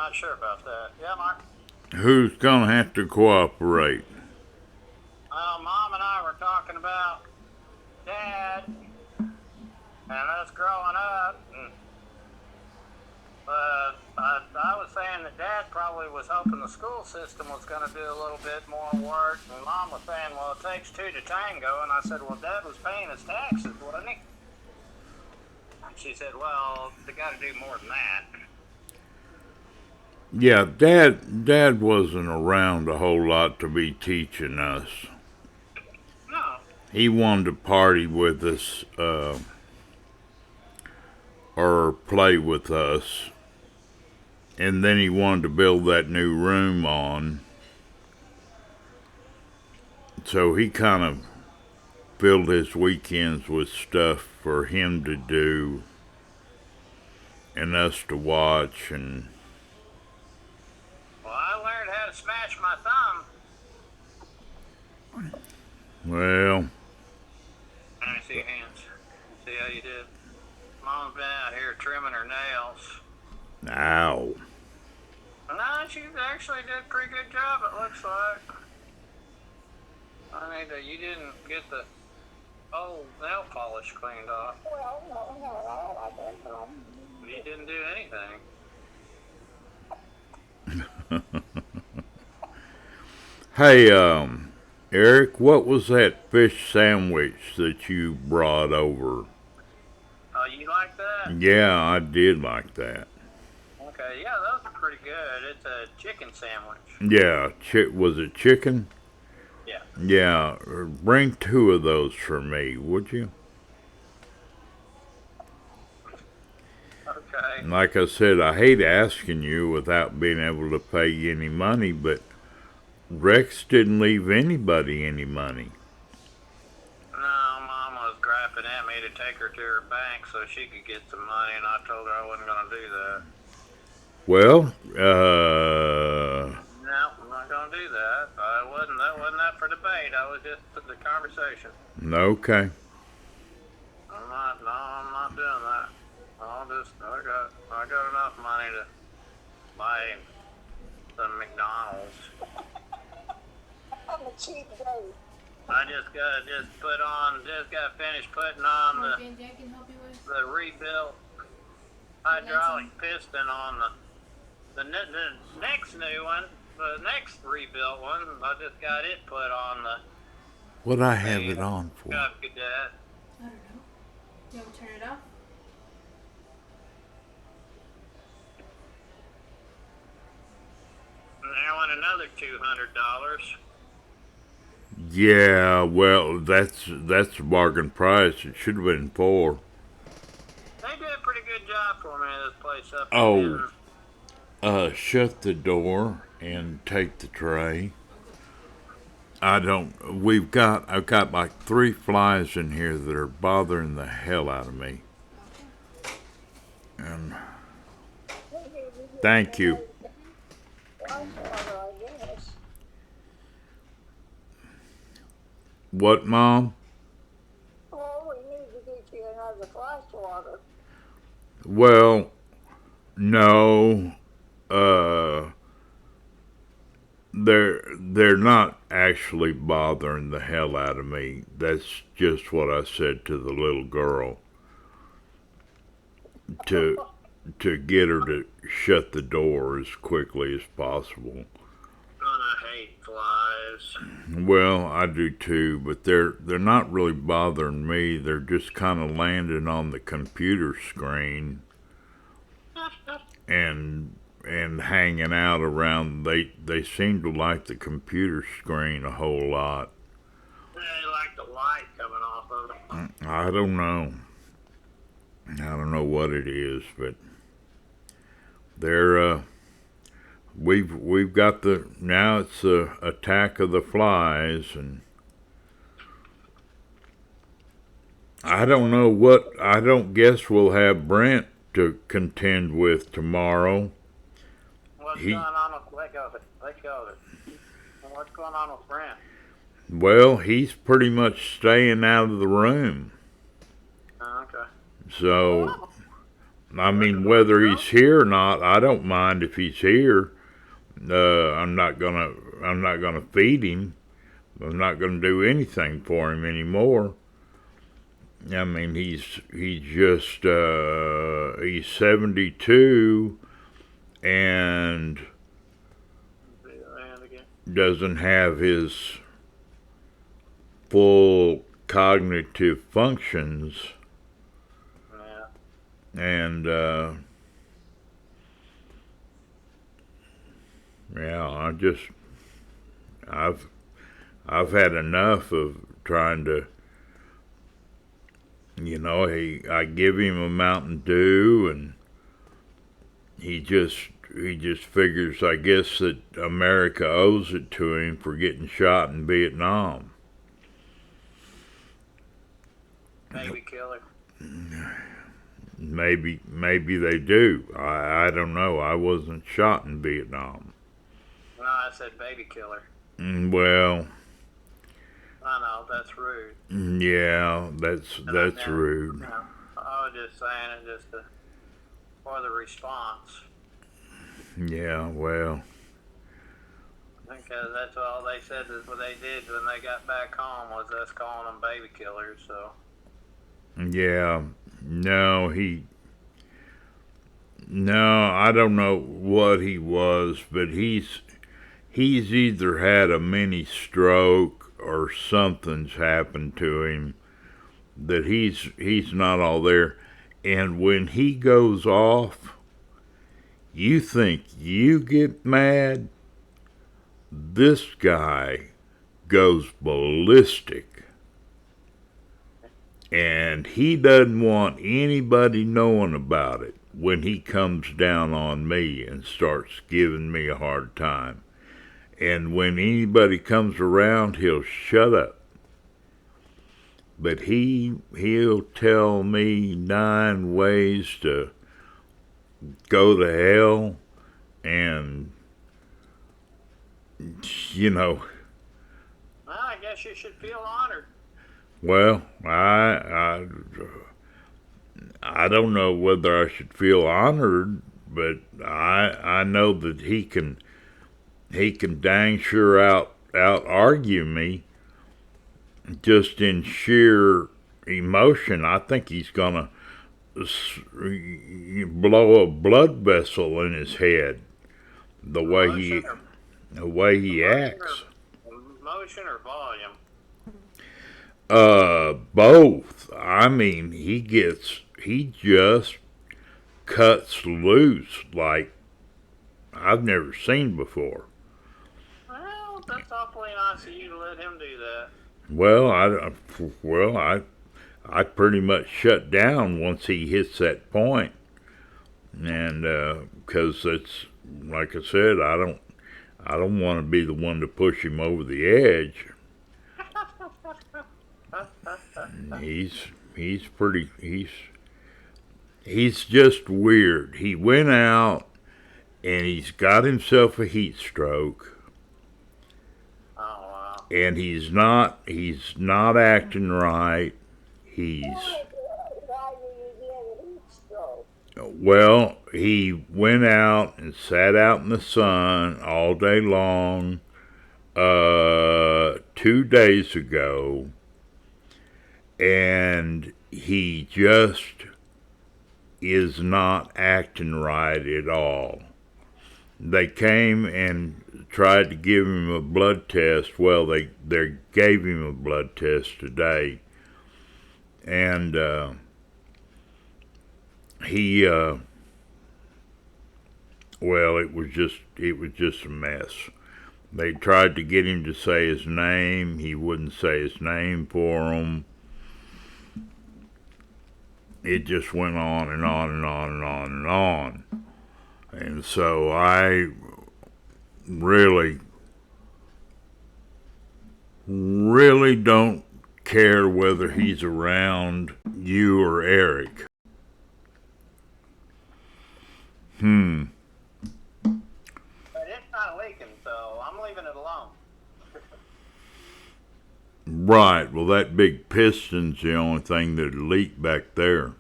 not sure about that. Yeah, Mark. Who's gonna have to cooperate? Well, Mom and I were talking about Dad and us growing up, and I was saying that Dad probably was hoping the school system was going to do a little bit more work, and Mom was saying, well, it takes two to tango, and I said, well, Dad was paying his taxes, wasn't he? She said, well, they got to do more than that. Yeah, Dad wasn't around a whole lot to be teaching us. No. He wanted to party with us, or play with us, and then he wanted to build that new room on. So he kind of filled his weekends with stuff for him to do and us to watch. And Well, I learned how to smash my thumb. well, Let me see your hands. See how you did. Mom's been out here trimming her nails. ow. No, she actually did a pretty good job, it looks like. I mean, you didn't get the old nail polish cleaned off. You didn't do anything. Hey, Eric, what was that fish sandwich that you brought over? Oh, you like that? Yeah, I did like that. Okay, yeah, those are pretty good. It's a chicken sandwich. Yeah, was it chicken? Yeah. Yeah, bring 2 of those for me, would you? Okay. Like I said, I hate asking you without being able to pay you any money, but Rex didn't leave anybody any money. No, Mom was griping at me to take her to her bank so she could get some money, and I told her I wasn't going to do that. Well, No, I'm not going to do that. That wasn't up for debate. I was just the conversation. okay. I'm not doing that. I got enough money to buy some McDonald's. I'm a cheap date. I just got finished putting on the rebuilt hydraulic piston on the next new one, the next rebuilt one. I just got it put on the. What I have it on for? Cub Cadet. I don't know. You want to turn it off? And I want another $200. Yeah, well, that's a bargain price. It should have been 4. They did a pretty good job for me this place up Oh. Shut the door and take the tray. I've got like 3 flies in here that are bothering the hell out of me. And thank you. What, Mom? Oh, we need to get you another flash water. Well, no. They're not actually bothering the hell out of me. That's just what I said to the little girl. To get her to shut the door as quickly as possible. And I hate flies. Well, I do too, but they're not really bothering me. They're just kind of landing on the computer screen and hanging out around. They seem to like the computer screen a whole lot. They like the light coming off of it. I don't know. I don't know what it is, but they're we've got now it's the attack of the flies, and I don't guess we'll have Brent to contend with tomorrow. What's going on with let go of it. What's going on with Brent? Well, he's pretty much staying out of the room. Oh, okay. So I mean, whether he's here or not, I don't mind if he's here. I'm not gonna feed him. I'm not gonna do anything for him anymore. I mean, he's just he's 72 and doesn't have his full cognitive functions. Yeah. And yeah, I've had enough of trying to, I give him a Mountain Dew and he just figures, I guess, that America owes it to him for getting shot in Vietnam. Baby killer. Maybe they do. I don't know. I wasn't shot in Vietnam. No, I said baby killer. Well, I know, that's rude. yeah, that's rude. No, I was just saying it just for the response. Yeah, well. Because that's all they said is what they did when they got back home was us calling them baby killers, so. Yeah, no, I don't know what he was, but he's either had a mini stroke or something's happened to him that he's not all there. And when he goes off, you think you get mad, this guy goes ballistic. And he doesn't want anybody knowing about it when he comes down on me and starts giving me a hard time. And when anybody comes around, he'll shut up. But he'll tell me 9 ways to go to hell, and Well, I guess you should feel honored. well, I don't know whether I should feel honored, but I know that he can dang sure out argue me just in sheer emotion. I think he's gonna blow a blood vessel in his head the way he acts. Motion or volume? Both. I mean, he just cuts loose like I've never seen before. Well, that's awfully nice of you to let him do that. Well, I pretty much shut down once he hits that point, and because it's like I said, I don't want to be the one to push him over the edge. He's just weird. He went out and he's got himself a heat stroke. Oh wow. And he's not acting right. Why do you get a heat stroke? Well, he went out and sat out in the sun all day long 2 days ago, and he just is not acting right at all. They came and tried to give him a blood test. Well, they gave him a blood test today, and he well, it was just a mess. They tried to get him to say his name. He wouldn't say his name for them. It just went on and on and on and on and on. And so I really don't care whether he's around you or Eric. But it's not leaking, so I'm leaving it alone. Right, well that big piston's the only thing that leaked back there.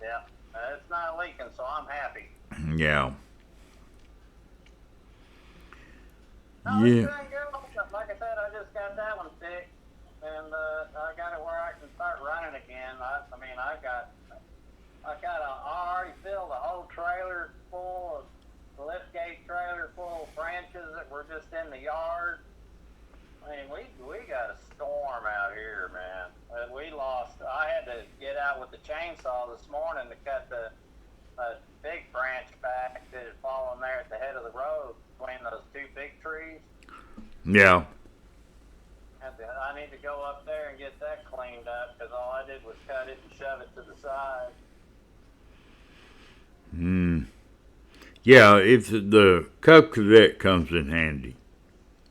Yeah, it's not leaking, so I'm happy. Yeah. No, it's Yeah. doing good. Like I said, I just got that one fixed, and I got it where I can start running again. I got I already filled the whole trailer full of the liftgate trailer full of branches that were just in the yard. I mean, we got a storm out here, man. I had to get out with the chainsaw this morning to cut the big branch back that had fallen there at the head of the road between those two big trees. Yeah. I need to go up there and get that cleaned up because all I did was cut it and shove it to the side. Yeah, it's the Cub Cadet comes in handy.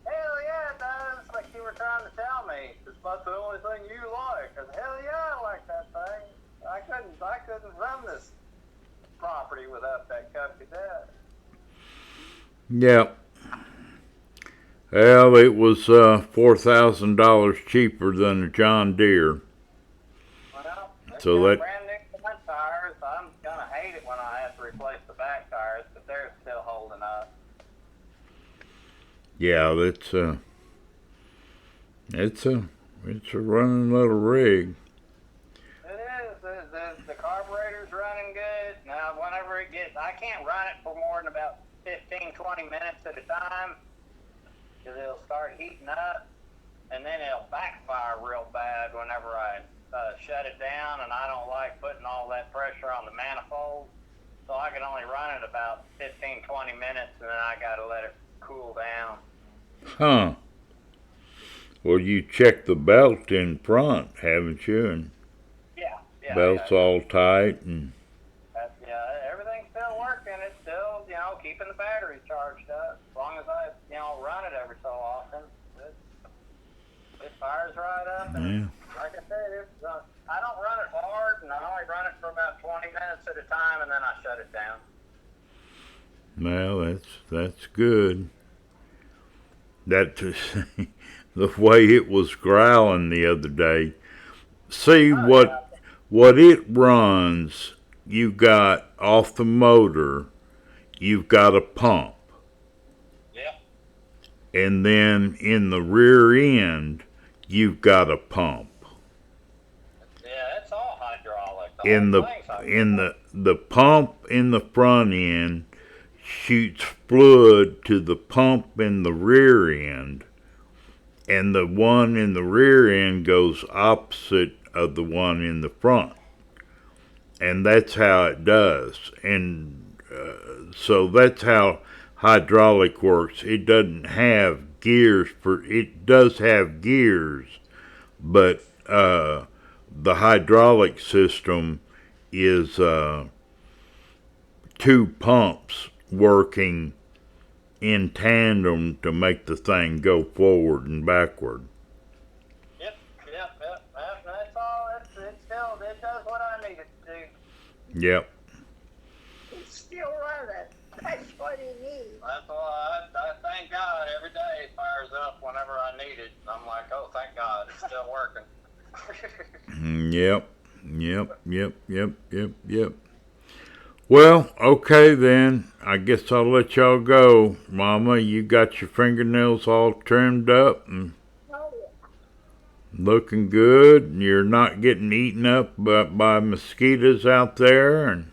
Hell yeah, it does. Like you were trying to tell me. It's about the only thing you like. 'Cause hell yeah, I like that thing. I couldn't run this property without that Cub Cadet. Yeah. Well, it was $4,000 cheaper than a John Deere. Well, it's So got that- brand new front tires. I'm gonna hate it when I have to replace the back tires, but they're still holding up. Yeah, it's a running little rig. It is. The carburetor's running good. Now, whenever I can't run it for more than about 15, 20 minutes at a time, because it'll start heating up, and then it'll backfire real bad whenever I shut it down, and I don't like putting all that pressure on the manifold. So I can only run it about 15, 20 minutes, and then I got to let it cool down. Huh. Well, you checked the belt in front, haven't you? And Yeah. belt's all tight and Everything's still working. It's still, keeping the battery charged up. As long as I, run it every so often, it fires right up. And like I said, I don't run it hard, and I only run it for about 20 minutes at a time, and then I shut it down. well, that's good. That the way it was growling the other day. See what it runs. You got off the motor. You've got a pump, Yeah. and then in the rear end, you've got a pump. Yeah, it's all hydraulic. In whole thing's hydraulic. the pump in the front end shoots fluid to the pump in the rear end, and the one in the rear end goes opposite of the one in the front, and that's how it does. And so that's how hydraulic works. It doesn't have gears it does have gears, but the hydraulic system is two pumps working in tandem to make the thing go forward and backward. Yep. That's all. It does what I need it to do. Yep. It's still running. That's what he needs. That's why I thank God every day it fires up whenever I need it. I'm like, oh, thank God, it's still working. Yep. Well, okay then. I guess I'll let y'all go. Mama, you got your fingernails all trimmed up and Oh, yeah. looking good. And you're not getting eaten up by mosquitoes out there. And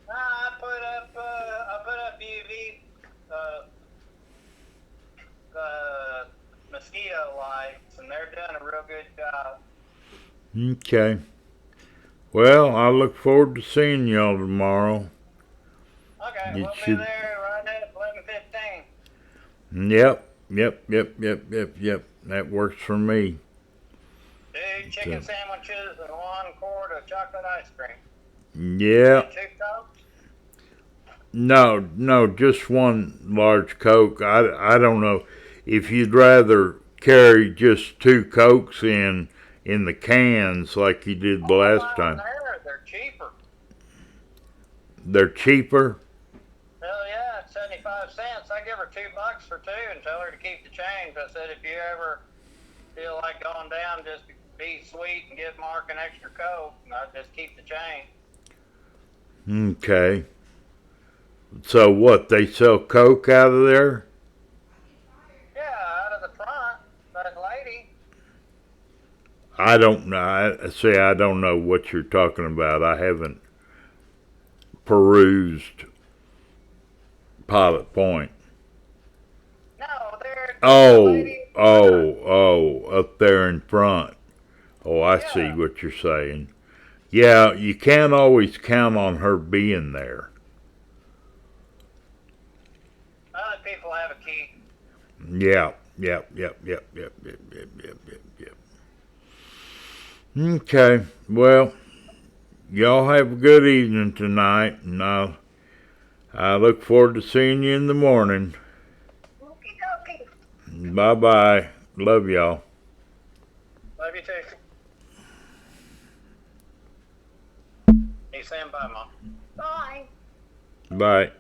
I put up UV mosquito lights, and they're doing a real good job. okay. Well, I look forward to seeing y'all tomorrow. Okay, You we'll should- be there right at 11:15. Yep. That works for me. 2 chicken sandwiches and 1 quart of chocolate ice cream. Yeah. 2 Cokes. No, just one large Coke. I don't know if you'd rather carry just 2 Cokes in the cans like you did the last time. They're cheaper. They're cheaper. Hell yeah, it's 75 cents. I give her $2 for 2 and tell her to keep the change. I said, if you ever feel like going down, just be sweet and give Mark an extra Coke. And I'll just keep the change. Okay. So what? They sell coke out of there? Yeah, out of the front. That lady. I don't know. I don't know what you're talking about. I haven't perused Pilot Point. No, there. The Oh, lady. up there in front. Oh, I see Yeah. what you're saying. Yeah, you can't always count on her being there. Other people have a key. Yep. Okay, well, y'all have a good evening tonight, and I look forward to seeing you in the morning. Okie dokie. Bye bye. Love y'all. Love you too. Hey, stand by, Mom. Bye. Bye.